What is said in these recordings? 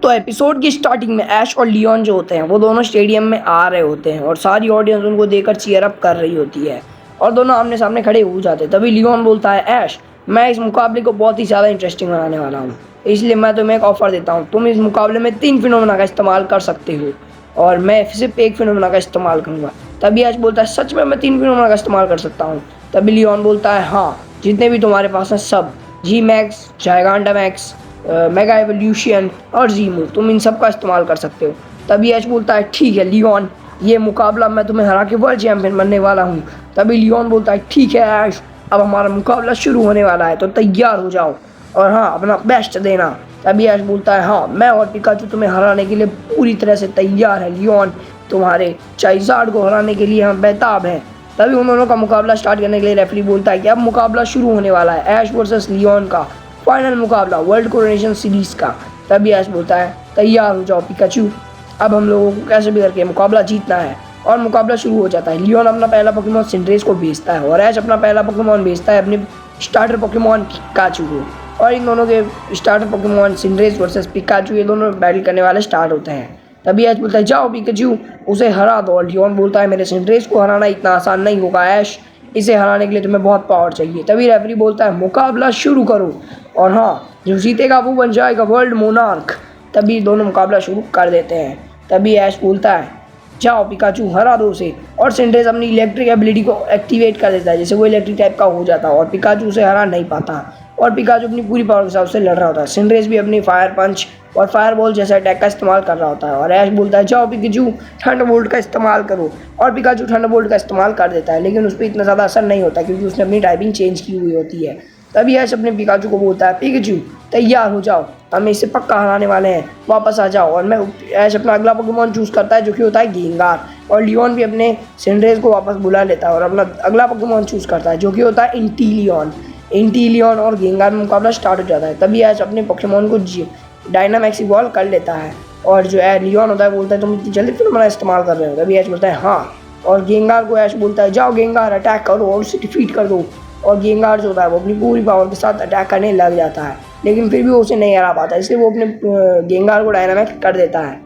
तो एपिसोड की स्टार्टिंग में ऐश और लियोन जो होते हैं वो दोनों स्टेडियम में आ रहे होते हैं और सारी ऑडियंस उनको देखकर चीयर अप कर रही होती है और दोनों आमने सामने खड़े हो जाते हैं। तभी लियोन बोलता है, ऐश मैं इस मुकाबले को बहुत ही ज़्यादा इंटरेस्टिंग बनाने वाला हूँ, इसलिए मैं तुम्हें एक ऑफ़र देता हूँ। तुम इस मुकाबले में 3 फिनोमेना का इस्तेमाल कर सकते हो और मैं सिर्फ एक फिनोमेना का इस्तेमाल करूँगा। तभी ऐश बोलता है, सच में मैं 3 फिनोमेना का इस्तेमाल कर सकता हूँ? तभी लियोन बोलता है, हाँ, जितने भी तुम्हारे पास हैं सब, जी मैक्स, जायगांडामैक्स, मेगा एवोल्यूशन और जीमू, तुम इन सब का इस्तेमाल कर सकते हो। तभी ऐश बोलता है, ठीक है लियोन, ये मुकाबला मैं तुम्हें हरा के वर्ल्ड चैंपियन बनने वाला हूँ। तभी लियोन बोलता है, ठीक है ऐश, अब हमारा मुकाबला शुरू होने वाला है तो तैयार हो जाओ और हाँ, अपना बेस्ट देना। तभी ऐश बोलता है, हाँ, मैं और पिकाचू तुम्हें हराने के लिए पूरी तरह से तैयार है लियोन, तुम्हारे चाइज़ार्ड को हराने के लिए हम बेताब हैं। तभी उन दोनों का मुकाबला स्टार्ट करने के लिए रेफरी बोलता है कि अब मुकाबला शुरू होने वाला है, ऐश वर्सेस लियोन का फाइनल मुकाबला वर्ल्ड कोरोनेशन सीरीज का। तभी ऐश बोलता है, तैयार हो जाओ पिकाचू, अब हम लोगों को कैसे भी करके मुकाबला जीतना है। और मुकाबला शुरू हो जाता है। लियोन अपना पहला पोकेमॉन सिंड्रेस को भेजता है और ऐश अपना पहला पोकेमॉन भेजता है अपने स्टार्टर पोकेमॉन पिकाचू को। और इन दोनों के स्टार्टर पोकेमॉन सिंड्रेस वर्सेस पिकाचू, ये दोनों बैटल करने वाले स्टार्ट होते हैं। तभी ऐश बोलता है, जाओ पिकाचू, उसे हरा दो। और लियोन बोलता है, मेरे सिंड्रेस को हराना इतना आसान नहीं होगा ऐश, इसे हराने के लिए तुम्हें बहुत पावर चाहिए। तभी रेफरी बोलता है, मुकाबला शुरू करो और हाँ, जो जीतेगा वो बन जाएगा वर्ल्ड मोनार्क। तभी दोनों मुकाबला शुरू कर देते हैं। तभी ऐश बोलता है, जाओ पिकाचू, हरा दो उसे। और सिंड्रेस अपनी इलेक्ट्रिक एबिलिटी को एक्टिवेट कर देता है, जैसे वो इलेक्ट्रिक टाइप का हो जाता है और पिकाचू उसे हरा नहीं पाता और पिकाचू अपनी पूरी पावर के साथ उससे लड़ रहा होता है। सिंड्रेस भी अपनी फायर पंच और फायर बॉल जैसा अटैक का इस्तेमाल कर रहा होता है और ऐश बोलता है, जाओ पिकाचू, थंडरबोल्ट का इस्तेमाल करो। और पिकाचू थंडरबोल्ट का इस्तेमाल कर देता है, लेकिन उस पर इतना ज़्यादा असर नहीं होता क्योंकि उसने अपनी टाइपिंग चेंज की हुई होती है। तभी ऐश अपने पिकाचू को बोलता है, पिकाचू तैयार हो जाओ, हम इसे पक्का हराने वाले हैं, वापस आ जाओ। और मैं ऐश अपना अगला पोकेमॉन चूज़ करता है जो कि होता है गेंगार। और लियोन भी अपने सिंड्रेस को वापस बुला लेता है और अपना अगला पोकेमॉन चूज़ करता है जो कि होता है इंटीलियन। इंटीलियन और गेंगार में मुकाबला स्टार्ट हो जाता है। तभी ऐश अपने पोकेमॉन को डायनामैक्स इवॉल्व कर लेता है और जो है लियोन होता है बोलता है, तुम इतनी जल्दी फिनोमेना इस्तेमाल कर रहे हो? तभी ऐश बोलता है, हाँ। और गेंगार को ऐश बोलता है, जाओ गेंगार, अटैक करो और उसे डिफीट कर दो। और गेंगार जो होता है वो अपनी पूरी पावर के साथ अटैक करने लग जाता है, लेकिन फिर भी वो उसे नहीं हरा पाता, इसलिए वो अपने गेंगार को डायनामैक्स कर देता है।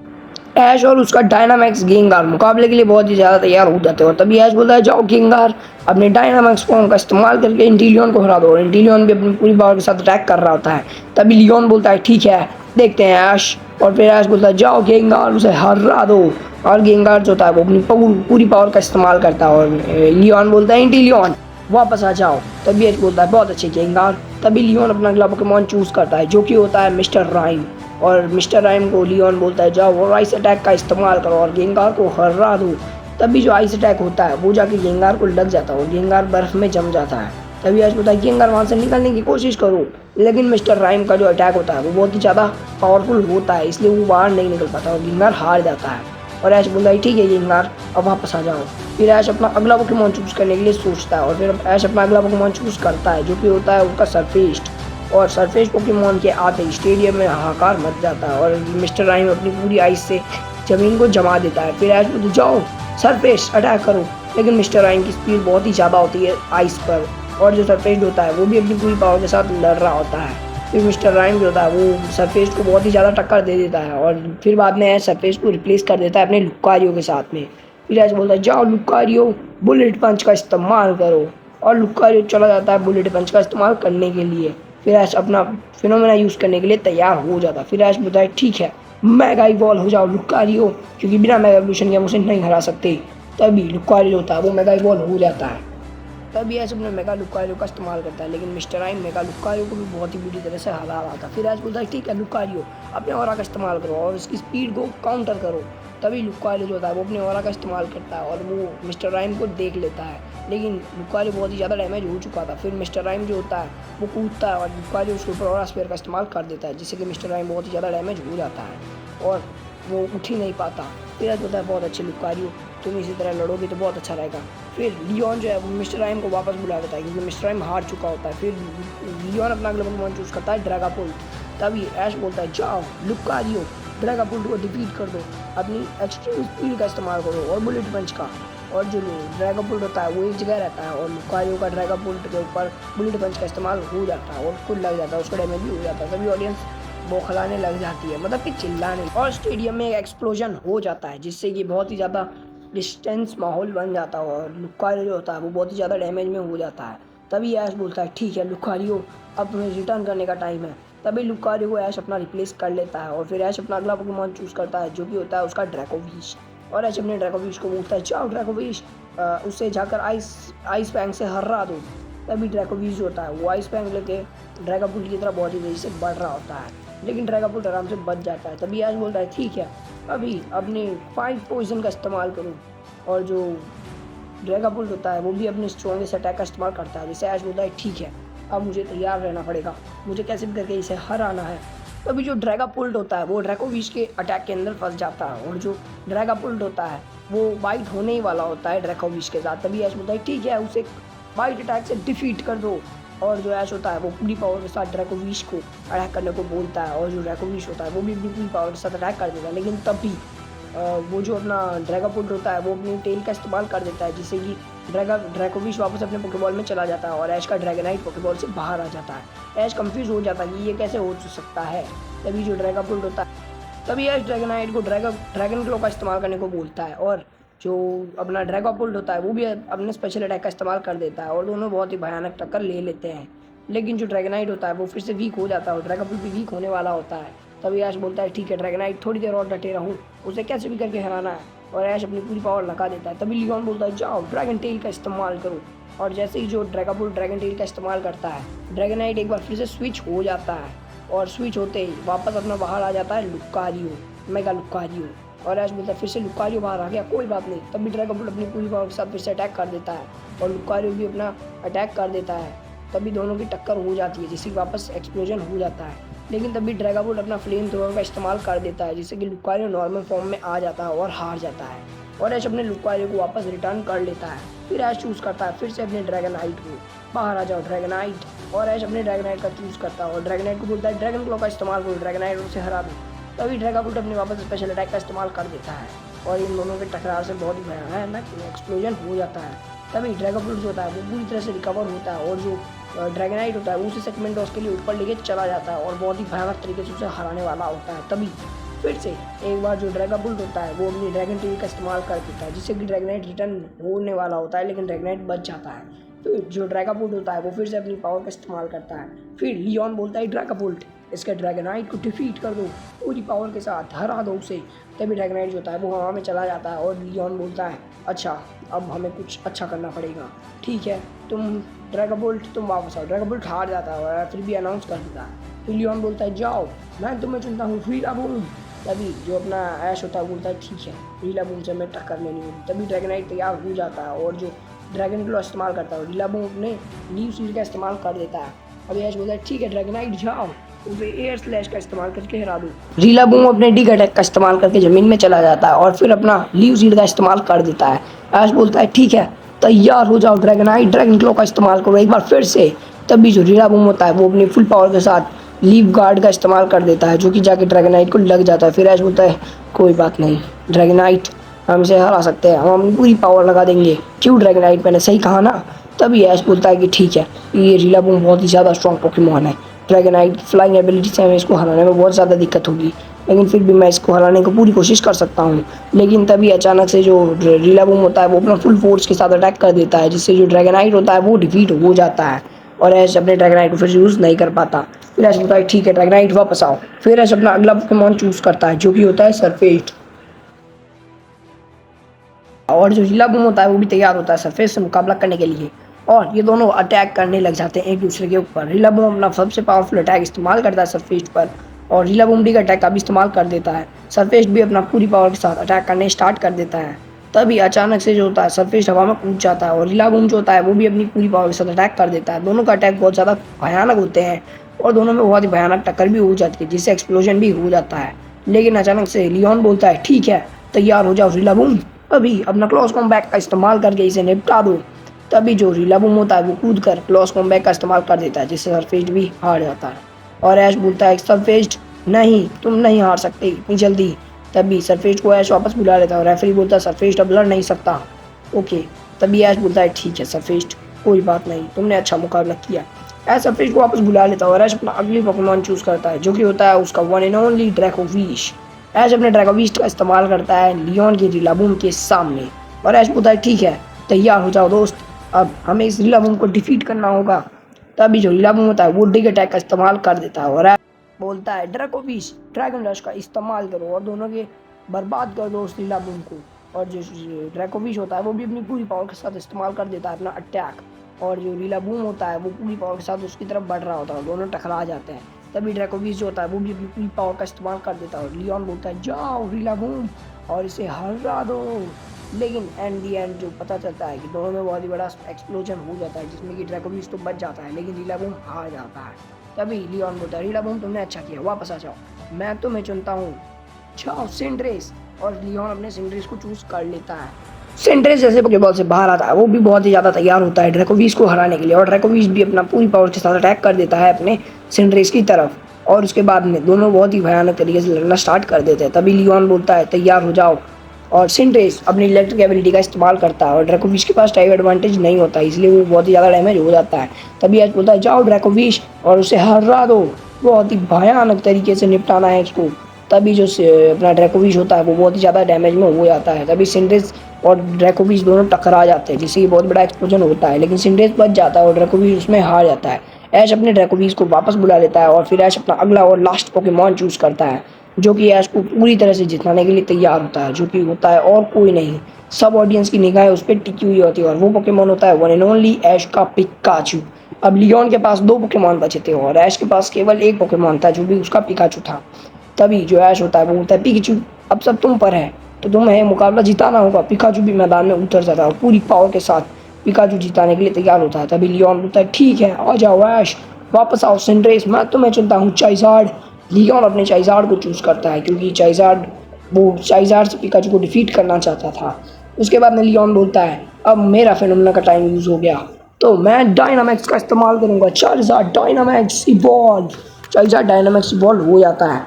ऐश और उसका डायनामैक्स गेंगार मुकाबले के लिए बहुत ही ज़्यादा तैयार हो जाते हैं। और तभी ऐश बोलता है, जाओ गेंगार, अपने डायनामैक्स फॉर्म का इस्तेमाल करके इंटीलियन को हरा दो। और इंटीलियन भी अपनी पूरी पावर के साथ अटैक कर रहा होता है। तभी लियोन बोलता है, ठीक है, देखते हैं ऐश। और फिर ऐश बोलता है, जाओ गेंगार, उसे हरा दो। और गेंगार जो होता है वो अपनी पूरी पावर का इस्तेमाल करता है और लियोन बोलता है, इंटीलियन वापस आ जाओ। तभी ऐश बोलता है, बहुत अच्छे गेंगार। तभी लियोन अपना अगला पोकेमॉन चूज़ करता है जो कि होता है मिस्टर राइम। और मिस्टर राइम को लियोन बोलता है, जाओ और आइस अटैक का इस्तेमाल करो और गेंगार को हरा दो। तभी जो आइस अटैक होता है वो जाके गेंगार को लग जाता है और गेंगार बर्फ़ में जम जाता है। तभी ऐश बोलता है, गेंगार वहाँ से निकलने की कोशिश करो, लेकिन मिस्टर राइम का जो अटैक होता है वो बहुत ही ज़्यादा पावरफुल होता है, इसलिए वो बाहर नहीं निकल पाता और गेंगार हार जाता है। और ऐश बोलता है, ठीक है गेंगार, अब वापस आ जाओ। फिर ऐश अपना अगला पोकेमॉन चूज़ करने के लिए सोचता है और फिर ऐश अपना अगला पोकेमॉन चूज़ करता है जो कि होता है उसका सरफेस्ट। और सरफेस पोकेमॉन के आते ही स्टेडियम में हाहाकार मच जाता है और मिस्टर राइम अपनी पूरी आइस से ज़मीन को जमा देता है। फिर ऐश बोलते, जाओ सरफेस अटैक करो, लेकिन मिस्टर राइम की स्पीड बहुत ही ज़्यादा होती है आइस पर और जो सरफेस होता है वो भी अपनी पूरी पावर के साथ लड़ रहा होता है। फिर मिस्टर राइम जो होता है वो सरफेस को बहुत ही ज़्यादा टक्कर दे देता है और फिर बाद में ऐश सरफेस को रिप्लेस कर देता है अपने लुकारियो के साथ में। फिर ऐश बोलता है, जाओ लुकारियो, बुलेट पंच का इस्तेमाल करो। और लुकारियो चला जाता है बुलेट पंच का इस्तेमाल करने के लिए। फिर ऐश अपना फिनोमेना यूज़ करने के लिए तैयार हो जाता है। फिर ऐश बोलता है, ठीक है, मेगा इवॉल्व हो जाओ लुकारियो, क्योंकि बिना मेगा एवोल्यूशन के हम उसे नहीं हरा सकते। तभी लुकारियो होता है वो मेगा इवॉल्व हो जाता है। तभी ऐश अपने मेगा लुकारियो का इस्तेमाल करता है, लेकिन मिस्टर राइम मेगा लुकारियो को भी बहुत ही बुरी तरह से हरा रहा था। फिर ऐश बोलता है, ठीक है लुकारियो, अपने ऑरा का इस्तेमाल करो और उसकी स्पीड को काउंटर करो। तभी लुकारियो जो होता है वो अपने ऑरा का इस्तेमाल करता है और वो मिस्टर राइम को देख लेता है, लेकिन लुकारियो बहुत ही ज़्यादा डैमेज हो चुका था। फिर मिस्टर राइम जो होता है वो कूदता है और लुकारियो उसके ऊपर ऑरा स्फीयर का इस्तेमाल कर देता है, जिससे कि मिस्टर राइम बहुत ही ज़्यादा डैमेज हो जाता है और वो उठ ही नहीं पाता। फिर ऐसा होता है, बहुत अच्छे लुकारियो, तुम इसी तरह लड़ोगे तो बहुत अच्छा रहेगा। फिर लियोन जो है वो मिस्टर राइम को वापस बुला देता है क्योंकि मिस्टर राइम हार चुका होता है। फिर लियोन अपना अगला पोकेमॉन चूज़ करता है ड्रैगापुल्ट। तभी ऐश बोलता है, जाओ लुकारियो, ड्रैगापुल्ट को डिफीट कर दो, अपनी एक्सट्रीम स्पीड का इस्तेमाल करो और बुलेट पंच का। और जो ड्रैगापुल्ट होता है वो एक जगह रहता है और लुकारियो का ड्रैगापुल्ट के ऊपर बुलेट पंच का इस्तेमाल हो जाता है और खुद लग जाता है, उसका डैमेज भी हो जाता है। तभी ऑडियंस बौखलाने लग जाती है, मतलब कि चिल्लाने, और स्टेडियम में एक एक्सप्लोजन हो जाता है जिससे कि बहुत ही ज़्यादा डिस्टेंस माहौल बन जाता है और लुकारियो जो होता है वो बहुत ही ज़्यादा डैमेज में हो जाता है। तभी ऐश बोलता है ठीक है लुकारियो, अब तुम्हें रिटर्न करने का टाइम है। तभी लुकारियो को ऐश अपना रिप्लेस कर लेता है और फिर ऐश अपना अगला पोकेमॉन चूज़ करता है जो कि होता है उसका ड्रैकोविश। और ऐश अपने ड्रैकोविश को बोलता है जाओ ड्रैकोविश, उससे जाकर आइस फैंग से हरा दो। तभी ड्रैकोविश जो होता है वो आइस फैंग लेके ड्रैगोपुल्ट की तरफ बहुत ही तेज़ी से बढ़ रहा होता है, लेकिन ड्रैगोपुल्ट आराम से बच जाता है। तभी ऐश बोलता है ठीक है अभी अपने फाइट पोजीशन का इस्तेमाल करूँ, और जो ड्रैगोपुल्ट होता है वो भी अपने स्ट्रॉन्गेस्ट अटैक का इस्तेमाल करता है। जैसे ऐश बोलता है ठीक है अब मुझे तैयार रहना पड़ेगा, मुझे कैसे भी करके इसे हराना है। तभी जो ड्रैगोपुल्ट होता है वो ड्रैकोविश के अटैक के अंदर फंस जाता है और जो ड्रैगोपुल्ट होता है वो बाइट होने ही वाला होता है ड्रैकोविश के साथ। तभी ऐश बोलता है ठीक है उसे बाइट अटैक से डिफीट कर दो, और जो ऐश होता है वो पूरी पावर के साथ ड्रैकोविश को अटैक करने को बोलता है और जो ड्रैकोविश होता है वो भी अपनी पूरी पावर के साथ अटैक कर देता है। लेकिन तभी वो जो अपना ड्रैगोपुल्ट होता है वो अपनी टेल का इस्तेमाल कर देता है जिससे कि ड्रैकोविश वापस अपने पोकेबॉल में चला जाता है और ऐश का ड्रैगनाइट पोकेबॉल से बाहर आ जाता है। ऐश कंफ्यूज हो जाता है कि ये कैसे हो सकता है। तभी जो ड्रैगोपुल्ट होता है तभी ऐश ड्रैगनाइट को ड्रैगन क्लो का इस्तेमाल करने को बोलता है और जो अपना ड्रैगोपुल्ट होता है वो भी अपने स्पेशल अटैक का इस्तेमाल कर देता है और दोनों बहुत ही भयानक टक्कर ले लेते हैं। लेकिन जो ड्रैगनाइट होता है वो फिर से वीक हो जाता है और ड्रैगोपुल्ट भी वीक होने वाला होता है। तभी ऐश बोलता है ठीक है ड्रैगनाइट थोड़ी देर और डटे रहूँ, उसे कैसे भी करके हराना है, और ऐश अपनी पूरी पावर लगा देता है। तभी लियोन बोलता है जाओ ड्रैगन टेल का इस्तेमाल करो, और जैसे ही जो ड्रैगोपुल्ट ड्रैगन टेल का इस्तेमाल करता है ड्रैगनाइट एक बार फिर से स्विच हो जाता है और स्विच होते ही वापस अपना बाहर आ जाता है लुकारियो, मेगा लुकारियो। और ऐश बोलता है फिर से लुकारियो बाहर आ गया, कोई बात नहीं। तभी ड्रैगोपुल्ट अपनी पूरी पावर के साथ फिर से अटैक कर देता है और लुकारियो भी अपना अटैक कर देता है। तभी दोनों की टक्कर हो जाती है जिससे वापस एक्सप्लोजन हो जाता है। लेकिन तभी ड्रैगोपुल्ट अपना फ्लेम थ्रोअर का इस्तेमाल कर देता है जिससे कि लुकारियो नॉर्मल फॉर्म में आ जाता है और हार जाता है और ऐश अपने लुकारियो को वापस रिटर्न कर लेता है। फिर ऐश चूज़ करता है फिर से अपने ड्रैगनाइट को, बाहर आ जाओ ड्रैगनाइट, और ऐश अपने ड्रैगनाइट का चूज़ करता है और ड्रैगनाइट को बोलता है ड्रैगन क्लो का इस्तेमाल करो, ड्रैगनाइट उसे हरा दो। तभी ड्रैगोपुल्ट अपने वापस स्पेशल अटैक का इस्तेमाल कर देता है और इन दोनों के टकराव से बहुत ही भयानक एक्सप्लोजन हो जाता है। तभी ड्रैगोपुल्ट जो होता है वो पूरी तरह से रिकवर होता है और जो ड्रैगनाइट होता है वो उसे सेगमेंट टॉस के लिए ऊपर लेके चला जाता है और बहुत ही भयानक तरीके से उसे हराने वाला होता है। तभी फिर से एक बार जो ड्रैगोपुल्ट होता है वो अपनी ड्रैगन टेल का इस्तेमाल कर देता है जिससे कि ड्रैगनाइट रिटर्न होने वाला होता है, लेकिन ड्रैगनाइट बच जाता है। फिर जो ड्रैगोपुल्ट होता है वो फिर से अपनी पावर का इस्तेमाल करता है। फिर लियोन बोलता है ड्रैगोपुल्ट इसके ड्रैगनाइट को डिफीट कर दो, पूरी पावर के साथ हरा दो उसे। तभी ड्रैगनाइट जो होता है वो हवा में चला जाता है और लियोन बोलता है अच्छा अब हमें कुछ अच्छा करना पड़ेगा, ठीक है तुम ड्रैगोपुल्ट तुम वापस आओ। ड्रैगोपुल्ट हार जाता है और फिर भी अनाउंस कर देता है। फिर लियोन बोलता है जाओ मैं तुम्हें चुनता हूँ रिलाबूम। तभी जो अपना ऐश होता है बोलता है ठीक है रिलाबूम से मैं टक्कर लेनी होगी। तभी ड्रैगनाइट तैयार हो जाता है और जो ड्रैगन क्लो इस्तेमाल करता है रिलाबूम अपने लीव सीड का इस्तेमाल कर देता है। अभी ऐश बोलता है ठीक है ड्रैगनाइट जाओ उसे एयर स्लैश का इस्तेमाल करके हरा दो। रिलाबूम अपने डिग अटैक का इस्तेमाल करके ज़मीन में चला जाता है और फिर अपना लीव सीड का इस्तेमाल कर देता है। ऐश बोलता है ठीक है तैयार हो जाओ ड्रैगनाइट ड्रैगन क्लो का इस्तेमाल करो एक बार फिर से। तभी जो रिलाबूम होता है वो अपनी फुल पावर के साथ लीव गार्ड का इस्तेमाल कर देता है जो कि जाके ड्रैगनाइट को लग जाता है। फिर ऐश बोलता है कोई बात नहीं ड्रैगनाइट हम इसे हरा सकते हैं, हम अपनी पूरी पावर लगा देंगे, क्यों ड्रैगनाइट मैंने सही कहा ना। तभी ऐश बोलता है कि ठीक है ये रिलाबूम बहुत ही ज़्यादा स्ट्रॉन्ग पोकेमॉन है, ड्रैगनाइट फ्लाइंग एबिलिटी से हमें इसको हराने में बहुत ज़्यादा दिक्कत होगी, लेकिन फिर भी मैं इसको हराने की पूरी कोशिश कर सकता हूँ। लेकिन तभी अचानक से जो रिलाबूम होता है वो अपना फुल फोर्स के साथ अटैक कर देता है जिससे जो ड्रैगनाइट होता है वो डिफीट हो जाता है और ऐश अपने ड्रैगनाइट को फिर यूज़ नहीं कर पाता। फिर ऐश बोलता है ठीक है ड्रैगनाइट वापस आओ। फिर ऐश अपना अगला पोकेमॉन चूज़ करता है जो कि होता है सरफेस, और जो रिलाबूम होता है वो भी तैयार होता है सरफेस से मुकाबला करने के लिए और ये दोनों अटैक करने लग जाते हैं एक दूसरे के ऊपर। रिलाबूम अपना सबसे पावरफुल अटैक इस्तेमाल करता है सरफेस पर और रिलाबूम डी का अटैक का भी इस्तेमाल कर देता है। सरफेस भी अपना पूरी पावर के साथ अटैक करने स्टार्ट कर देता है। तभी अचानक से जो होता है सरफेस हवा में कूद जाता है और रिलाबूम जो होता है वो भी अपनी पूरी पावर के साथ अटैक कर देता है। दोनों का अटैक बहुत ज़्यादा भयानक होते हैं और दोनों में बहुत ही भयानक टक्कर भी हो जाती है जिससे एक्सप्लोजन भी हो जाता है। लेकिन अचानक से लियोन बोलता है ठीक है तैयार हो जाओ रिलाबूम, अभी अपना क्लोज कॉम्बैट का इस्तेमाल करके इसे निपटा दो। तभी जो रिलाबूम होता है वो कूद कर क्लोज कॉम्बैट का इस्तेमाल कर देता है जिससे सरफेस भी हार जाता है और ऐश बोलता है सरफेस नहीं तुम नहीं हार सकते इतनी जल्दी। तभी सरफेस को ऐश वापस बुला लेता है और रेफरी बोलता है सरफेस अब लड़ नहीं सकता। ओके तभी ऐश बोलता है ठीक है सरफेस कोई बात नहीं तुमने अच्छा मुकाबला किया। ऐश अपने को वापस बुला लेता है और ऐश अपना अगली पोकेमॉन चूज करता है जो कि होता है उसका वन एंड ओनली ड्रैकोविश। ऐश अपने ड्रैकोविश का इस्तेमाल करता है लियोन के रिलाबूम के सामने और ऐश बोलता है ठीक है तैयार हो जाओ दोस्त, अब हमें इस रिलाबूम को डिफीट करना होगा। तभी जो रिलाबूम होता है वो डिग अटैक का इस्तेमाल कर देता है और ऐश बोलता है ड्रैकोविश ड्रैगन रश का इस्तेमाल करो और दोनों के बर्बाद कर दो उस रिलाबूम को। और जो ड्रैकोविश होता है वो भी अपनी पूरी पावर के साथ इस्तेमाल कर देता है अपना अटैक और जो रिलाबूम होता है वो पूरी पावर के साथ उसकी तरफ बढ़ रहा होता है, दोनों टकरा जाते हैं। तभी ड्रैकोविश जो होता है वो भी अपनी पूरी पावर का इस्तेमाल कर देता है और लियोन बोलता है जाओ रिलाबूम और इसे हरा दो। लेकिन एंड दी एंड जो पता चलता है कि दोनों में बहुत ही बड़ा एक्सप्लोजन हो जाता है जिसमें कि ड्रैकोविश तो बच जाता है लेकिन रिलाबूम हार जाता है। तभी लियोन बोलता है रिलाबूम तुमने अच्छा किया वापस आ जाओ, मैं तुम्हें चुनता हूँ, जाओ सिंड्रेस। और लियोन अपने सिंड्रेस को चूज कर लेता है। सिंड्रेस जैसे पोकेबॉल से बाहर आता है वो भी बहुत ही ज़्यादा तैयार होता है ड्रैकोविश को हराने के लिए और ड्रैकोविश भी अपना पूरी पावर के साथ अटैक कर देता है अपने सिंड्रेस की तरफ और उसके बाद में दोनों बहुत ही भयानक तरीके से लड़ना स्टार्ट कर देते हैं। तभी लियोन बोलता है तैयार हो जाओ और सिंड्रेस अपनी इलेक्ट्रिक एबिलिटी का इस्तेमाल करता है और ड्रैकोविश के पास टाइम एडवांटेज नहीं होता इसलिए वो बहुत ही ज़्यादा डैमेज हो जाता है। तभी ऐश बोलता है जाओ ड्रैकोविश और उसे हरा दो, बहुत ही भयानक तरीके से निपटाना है इसको। तभी जो अपना ड्रैकोविश होता है वो बहुत ही ज़्यादा डैमेज में हो जाता है। तभी सिंड्रेस और ड्रैकोविश दोनों टकरा जाते हैं जिससे बहुत बड़ा एक्सप्लोजन होता है लेकिन सिंड्रेस बच जाता है और ड्रैकोविश उसमें हार जाता है। ऐश अपने ड्रैकोविश को वापस बुला लेता है और फिर ऐश अपना अगला और लास्ट पोकेमॉन चूज करता है जो कि ऐश को पूरी तरह से जिताने के लिए तैयार होता है, जो कि होता है और कोई नहीं, सब ऑडियंस की निगाहें उस पर टिकी हुई होती है और वो पोकेमॉन होता है वन एंड ओनली ऐश का पिकाचू। अब लियोन के पास 2 पोकेमॉन बचे थे और ऐश के पास केवल 1 पोकेमॉन था जो भी उसका पिकाचू था। तभी जो ऐश होता है वो बोलता है पिकाचू अब सब तुम पर है तो तुम्हें मुकाबला जिताना होगा। पिकाचू भी मैदान में उतर जाता है और पूरी पावर के साथ पिकाचू जिताने के लिए तैयार होता है। तभी लियोन बोलता है ठीक है आ जाओ ऐश, वापस आओ सिंड्रेस, मैं तुम्हें चुनता हूँ चाइज़ार्ड। लियोन अपने चाइज़ार्ड को चूज़ करता है क्योंकि चाइज़ार्ड से पिकाचू को डिफीट करना चाहता था। उसके बाद में लियोन बोलता है अब मेरा फेनोमेना का टाइम यूज़ हो गया तो मैं डायनामैक्स का इस्तेमाल करूँगा, चाइज़ार्ड डायनामैक्स इवॉल्व। चाइज़ार्ड डायनामैक्स इवॉल्व हो जाता है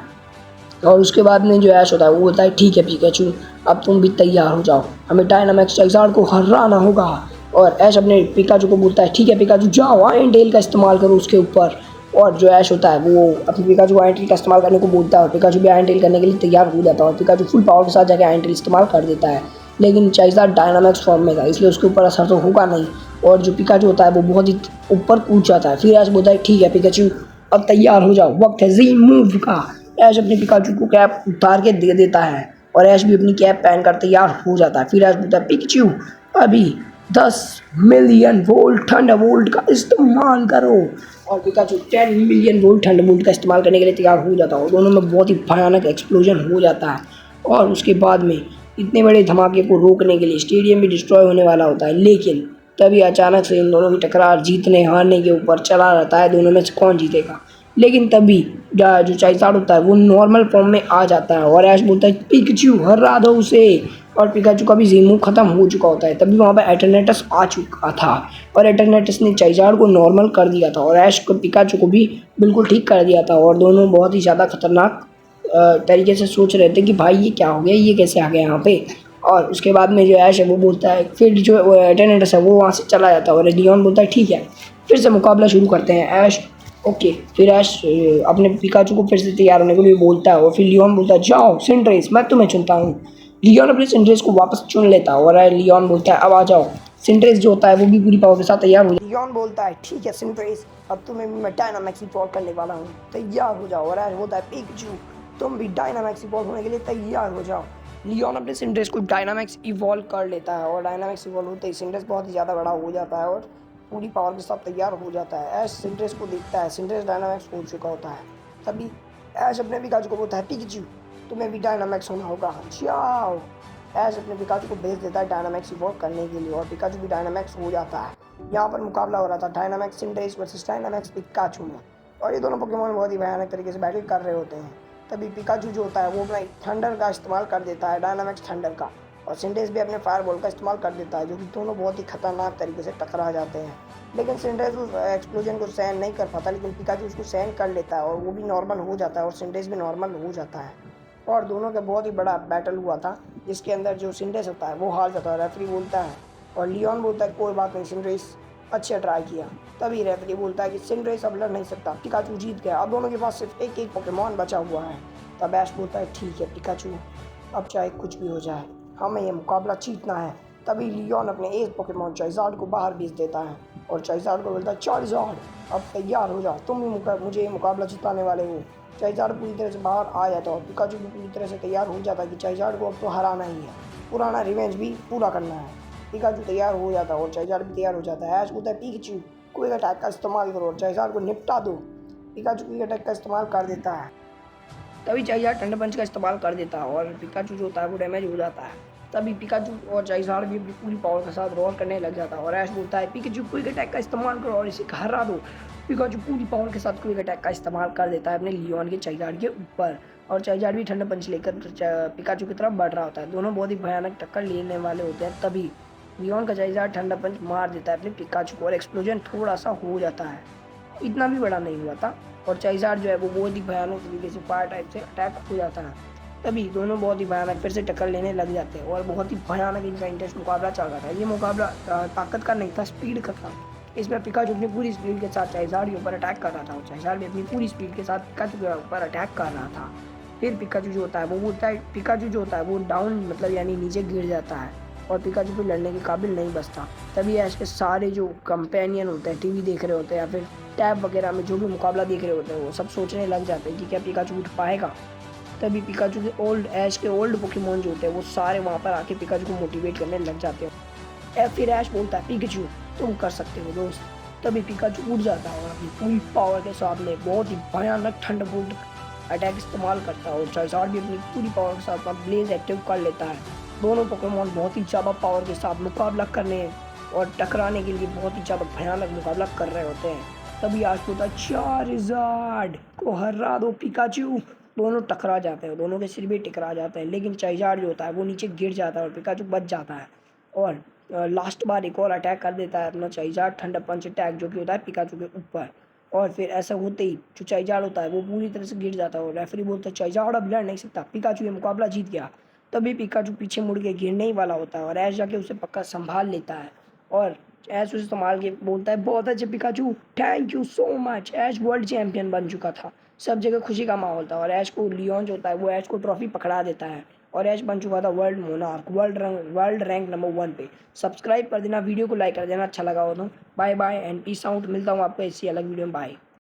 और उसके बाद में जो ऐश होता है वो बोलता है ठीक है पिकाचू अब तुम भी तैयार हो जाओ, हमें डायनामैक्स चाइज़ार्ड को हराना होगा। और ऐश अपने पिकाचू को बोलता है ठीक है पिकाचू जाओ आयरन टेल का इस्तेमाल करो उसके ऊपर। और जो ऐश होता है वो अपने पिकाचू को आयरन टेल का इस्तेमाल करने को बोलता है और पिकाचू भी आयरन टेल करने के लिए तैयार हो जाता है और पिकाचू फुल पावर के साथ जाकर आयरन टेल इस्तेमाल कर देता है लेकिन चाइज़ार्ड डायनामैक्स फॉर्म में था इसलिए उसके ऊपर असर तो होगा नहीं और जो पिकाचू होता है वो बहुत ही ऊपर कूद जाता है। फिर ऐश बोलता है ठीक है पिकाचू अब तैयार हो जाओ, वक्त है जी मूव का। ऐश अपने पिकाचू को कैप उतार के दे देता है और ऐश भी अपनी कैप पहनकर तैयार हो जाता है। फिर ऐश बोलता है पिकाचू अभी 10 मिलियन वोल्ट थंडरबोल्ट का इस्तेमाल करो और पिकाचू 10 मिलियन वोल्ट थंडरबोल्ट का इस्तेमाल करने के लिए तैयार हो जाता है और दोनों में बहुत ही भयानक एक्सप्लोजन हो जाता है। और उसके बाद में इतने बड़े धमाके को रोकने के लिए स्टेडियम भी डिस्ट्रॉय होने वाला होता है लेकिन तभी अचानक से इन दोनों की टकरार जीतने हारने के ऊपर चला रहता है, दोनों में से कौन जीतेगा। लेकिन तभी जो चाइज़ार्ड होता है वो नॉर्मल फॉर्म में आ जाता है और ऐश बोलता है पिकाचू हरा दो उसे और पिकाचू का भी ज़ीमू खत्म हो चुका होता है। तभी वहाँ पर एटर्नेटस आ चुका था और एटर्नेटस ने चाइज़ार्ड को नॉर्मल कर दिया था और ऐश को पिकाचू को भी बिल्कुल ठीक कर दिया था और दोनों बहुत ही ज़्यादा खतरनाक तरीके से सोच रहे थे कि भाई ये क्या हो गया, ये कैसे आ गया यहाँ पे। और उसके बाद में जो ऐश है वो बोलता है फिर जो एटर्नेटस है वो वहाँ से चला जाता है और लियोन बोलता है ठीक है फिर से मुकाबला शुरू करते हैं ऐश। ओके फिर ऐश अपने पिकाचू को फिर से तैयार होने के लिए बोलता है और फिर लियोन बोलता है जाओ सिंड्रेस मैं तुम्हें चुनता हूँ। लियोन अपने सिंड्रेस को वापस चुन लेता है और लियोन बोलता है अब आ जाओ। सिंड्रेस जो होता है वो भी पूरी पावर के साथ तैयार हो जाता है। लियोन बोलता है ठीक है सिंड्रेस अब तुम्हें भी मैं डायनामैक्स इवॉल्व करने वाला हूँ, तैयार हो जाओ। और ऐश बोलता है पिकाचू तुम भी डायनामैक्स इवॉल्व होने के लिए तैयार हो जाओ। लियोन अपने सिंड्रेस को डायनामैक्स इवॉल्व कर लेता है और डायनामैक्स इवॉल्व होते ही सिंड्रेस बहुत ही ज़्यादा बड़ा हो जाता है और पूरी पावर के साथ तैयार हो जाता है। ऐश सिंड्रेस को देखता है, सिंड्रेस डायनामैक्स हो चुका होता है। तभी ऐश अपने पिकाचू को बोलता है पिकाचू तुम्हें भी डायनामैक्स होना होगा, जाओ। ऐश अपने पिकाचू को भेज देता है डायनामैक्स इवॉल्व करने के लिए और पिकाचू भी डायनामैक्स हो जाता है। यहाँ पर मुकाबला हो रहा था डायनामैक्स सिंड्रेस वर्सेस डायनामैक्स पिकाचू में और ये दोनों पोकेमॉन बहुत ही भयानक तरीके से बैटल कर रहे होते हैं। तभी पिकाचू जो होता है वो अपना थंडर का इस्तेमाल कर देता है, डायनामैक्स थंडर का, और सिंड्रेस भी अपने फायर बॉल का इस्तेमाल कर देता है जो कि दोनों बहुत ही खतरनाक तरीके से टकरा जाते हैं। लेकिन सिंड्रेस उस एक्सप्लोजन को सहन नहीं कर पाता लेकिन पिकाचू उसको सहन कर लेता है और वो भी नॉर्मल हो जाता है और सिंड्रेस भी नॉर्मल हो जाता है। और दोनों का बहुत ही बड़ा बैटल हुआ था जिसके अंदर जो सिंड्रेस होता है वो हार जाता है, रेफरी बोलता है और लियोन बोलता है कोई बात नहीं सिंड्रेस अच्छा ट्राई किया। तभी रेफरी बोलता है कि सिंड्रेस अब लड़ नहीं सकता, पिकाचू जीत गया, अब दोनों के पास सिर्फ एक एक पोकेमॉन बचा हुआ है। तब ऐश बोलता है ठीक है पिकाचू, अब चाहे कुछ भी हो जाए हमें ये मुकाबला जीतना है। तभी लियोन अपने एज पोकेमॉन चाइज़ार्ड को बाहर भेज देता है और चाइज़ार्ड को बोलता है चाइज़ार्ड अब तैयार हो जा, तुम ही मुझे ये मुकाबला जिताने वाले हो। चाइज़ार्ड पूरी तरह से बाहर आ जाता है और पिकाचू भी पूरी तरह से तैयार हो जाता है कि चाइज़ार्ड को अब तो हराना ही है, पुराना रिवेंज भी पूरा करना है। पिकाचू तैयार हो जाता है और चाइज़ार्ड भी तैयार हो जाता है। ऐश बोलता है पिकाचू क्विक अटैक का इस्तेमाल करो और चाइज़ार्ड को निपटा दो। पिकाचू क्विक अटैक का इस्तेमाल कर देता है। तभी चाइज़ार्ड ठंडे पंच का इस्तेमाल कर देता है और पिकाचू जो होता है वो डैमेज हो जाता है। तभी पिकाचू और चाइज़ार्ड भी अपनी पूरी पावर के साथ रोर करने लग जाता है और ऐश बोलता है पिकाचू क्विक अटैक का इस्तेमाल करो और इसे हरा दो। पिकाचू पूरी पावर के साथ क्विक अटैक का इस्तेमाल कर देता है अपने लियोन के चाइज़ार्ड के ऊपर और चाइज़ार्ड भी ठंडा पंच लेकर पिकाचू की तरफ बढ़ रहा होता है। दोनों बहुत ही भयानक टक्कर लेने वाले होते हैं। तभी लियोन का चाइज़ार्ड ठंडा पंच मार देता है अपने पिकाचू को और एक्सप्लोजन थोड़ा सा हो जाता है, इतना भी बड़ा नहीं हुआ था और चाइज़ार्ड जो है वो बहुत ही भयानक तरीके से फायर टाइप से अटैक हो जाता है। तभी दोनों बहुत ही भयानक फिर से टक्कर लेने लग जाते हैं और बहुत ही भयानक इनका इंटेंस मुकाबला चल रहा था। ये मुकाबला ताकत का नहीं था, स्पीड का था। इसमें पिकाचू अपनी पूरी स्पीड के साथ चाइज़ार्ड के ऊपर अटैक कर रहा था और चाइज़ार्ड भी अपनी पूरी स्पीड के साथ पिकाचू के ऊपर अटैक कर रहा था। फिर पिकाचू जो होता है वो बोलता है पिकाचू जो होता है वो डाउन मतलब यानी नीचे गिर जाता है और पिकाचू फिर लड़ने के काबिल नहीं बचता। तभी ऐश के सारे जो कंपेनियन होते हैं, टीवी देख रहे होते हैं या फिर टैब वगैरह में जो भी मुकाबला देख रहे होते हैं, वो सब सोचने लग जाते हैं कि क्या पिकाचू उठ पाएगा। तभी पिकाचू के ओल्ड ऐश के ओल्ड पोकेमॉन जो होते हैं वो सारे वहाँ पर आके पिकाचू को मोटिवेट करने लग जाते हैं। फिर ऐश बोलता है पिकाचू तुम कर सकते हो दोस्त। तभी पिकाचू उठ जाता है और अपनी पूरी पावर के साथ में बहुत ही भयानक थंडरबोल्ट अटैक इस्तेमाल करता है और चाइज़ार्ड भी अपनी पूरी पावर के साथ ब्लेज एक्टिव कर लेता है। दोनों पोकेमॉन बहुत ही ज़्यादा पावर के साथ मुकाबला करने और टकराने के लिए बहुत ही ज़्यादा भयानक मुकाबला कर रहे होते हैं। तभी आज होता है चार्जार्ड को हरा दो पिकाचू। दोनों टकरा जाते हैं, दोनों के सिर भी टकरा जाते हैं, लेकिन चाइज़ार्ड जो होता है वो नीचे गिर जाता है और पिकाचू बच जाता है और लास्ट बार एक और अटैक कर देता है अपना चाइज़ार्ड ठंडा पंच अटैक जो कि होता है पिकाचू के ऊपर। और फिर ऐसा होते ही जो चाइज़ार्ड होता है वो पूरी तरह से गिर जाता है और रेफरी बोलता है चाइज़ार्ड अब लड़ नहीं सकता, पिकाचू ये मुकाबला जीत गया। तभी पिकाचू पीछे मुड़ के गिरने ही वाला होता है और ऐश जाके उसे पक्का संभाल लेता है और ऐश उसे संभाल के बोलता है बहुत अच्छे Pikachu, thank you so much. Ash world champion बन चुका था, सब जगह खुशी का माहौल था और ऐश को लियोन जो होता है वो ऐश को ट्रॉफी पकड़ा देता है और ऐश बन चुका था world monarch, world rank number 1 पे। सब्सक्राइब कर देना, वीडियो को लाइक कर देना अच्छा लगा हो तो। Bye bye and peace out, मिलता हूँ आपको ऐसी अलग वीडियो में। बाय।